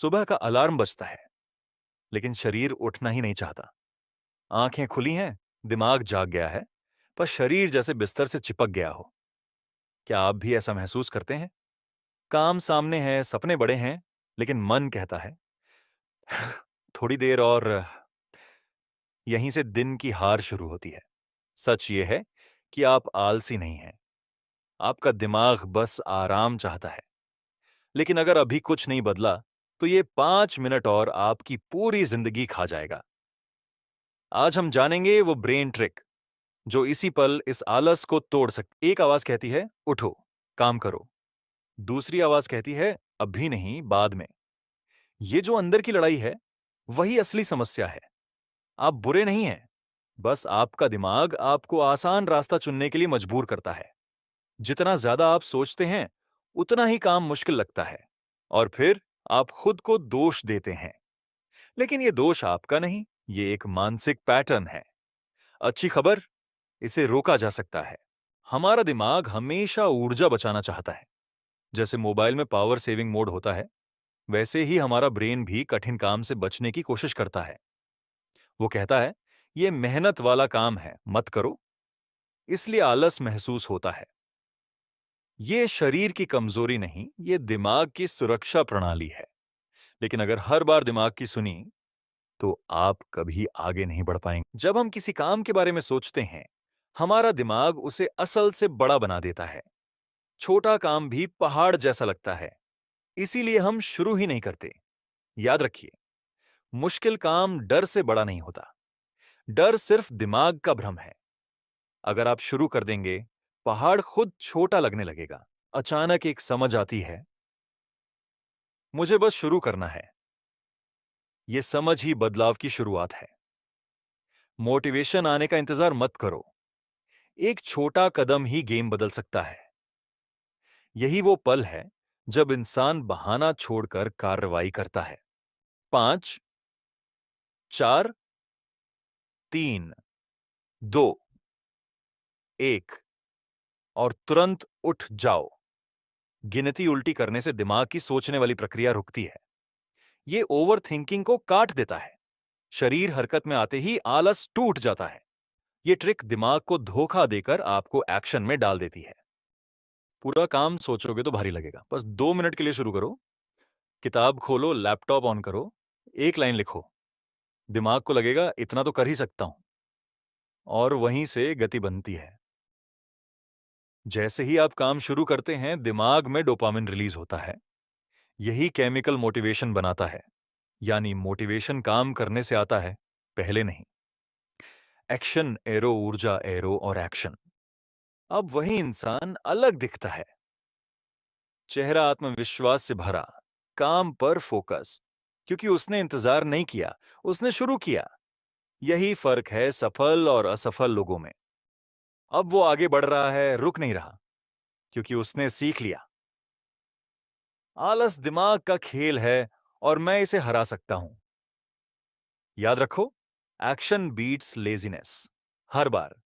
सुबह का अलार्म बजता है, लेकिन शरीर उठना ही नहीं चाहता। आंखें खुली हैं, दिमाग जाग गया है, पर शरीर जैसे बिस्तर से चिपक गया हो। क्या आप भी ऐसा महसूस करते हैं? काम सामने है, सपने बड़े हैं, लेकिन मन कहता है थोड़ी देर और। यहीं से दिन की हार शुरू होती है। सच ये है कि आप आलसी नहीं हैं। आपका दिमाग बस आराम चाहता है। लेकिन अगर अभी कुछ नहीं बदला, तो ये 5 मिनट और आपकी पूरी जिंदगी खा जाएगा। आज हम जानेंगे वो ब्रेन ट्रिक जो इसी पल इस आलस को तोड़ सकती। एक आवाज कहती है, उठो, काम करो। दूसरी आवाज कहती है, अभी नहीं, बाद में। ये जो अंदर की लड़ाई है, वही असली समस्या है। आप बुरे नहीं हैं, बस आपका दिमाग आपको आसान रास्ता चुनने के लिए मजबूर करता है। जितना ज्यादा आप सोचते हैं, उतना ही काम मुश्किल लगता है, और फिर आप खुद को दोष देते हैं। लेकिन ये दोष आपका नहीं, ये एक मानसिक पैटर्न है। अच्छी खबर, इसे रोका जा सकता है। हमारा दिमाग हमेशा ऊर्जा बचाना चाहता है। जैसे मोबाइल में पावर सेविंग मोड होता है, वैसे ही हमारा ब्रेन भी कठिन काम से बचने की कोशिश करता है। वो कहता है, ये मेहनत वाला काम है, मत करो। इसलिए आलस महसूस होता है। ये शरीर की कमजोरी नहीं, ये दिमाग की सुरक्षा प्रणाली है। लेकिन अगर हर बार दिमाग की सुनी, तो आप कभी आगे नहीं बढ़ पाएंगे। जब हम किसी काम के बारे में सोचते हैं, हमारा दिमाग उसे असल से बड़ा बना देता है। छोटा काम भी पहाड़ जैसा लगता है, इसीलिए हम शुरू ही नहीं करते। याद रखिए, मुश्किल काम डर से बड़ा नहीं होता। डर सिर्फ दिमाग का भ्रम है। अगर आप शुरू कर देंगे, पहाड़ खुद छोटा लगने लगेगा। अचानक एक समझ आती है, मुझे बस शुरू करना है। यह समझ ही बदलाव की शुरुआत है। मोटिवेशन आने का इंतजार मत करो। एक छोटा कदम ही गेम बदल सकता है। यही वो पल है जब इंसान बहाना छोड़कर कार्रवाई करता है। 5, 4, 3, 2, 1 और तुरंत उठ जाओ। गिनती उल्टी करने से दिमाग की सोचने वाली प्रक्रिया रुकती है। ये ओवर थिंकिंग को काट देता है। शरीर हरकत में आते ही आलस टूट जाता है। ये ट्रिक दिमाग को धोखा देकर आपको एक्शन में डाल देती है। पूरा काम सोचोगे तो भारी लगेगा। बस 2 मिनट के लिए शुरू करो। किताब खोलो, लैपटॉप ऑन करो, एक लाइन लिखो। दिमाग को लगेगा इतना तो कर ही सकता हूं, और वहीं से गति बनती है। जैसे ही आप काम शुरू करते हैं, दिमाग में डोपामिन रिलीज होता है। यही केमिकल मोटिवेशन बनाता है। यानी मोटिवेशन काम करने से आता है, पहले नहीं। एक्शन एरो, ऊर्जा एरो और एक्शन। अब वही इंसान अलग दिखता है। चेहरा आत्मविश्वास से भरा, काम पर फोकस, क्योंकि उसने इंतजार नहीं किया, उसने शुरू किया। यही फर्क है सफल और असफल लोगों में। अब वो आगे बढ़ रहा है, रुक नहीं रहा, क्योंकि उसने सीख लिया। आलस दिमाग का खेल है, और मैं इसे हरा सकता हूं। याद रखो, एक्शन बीट्स लेजीनेस हर बार।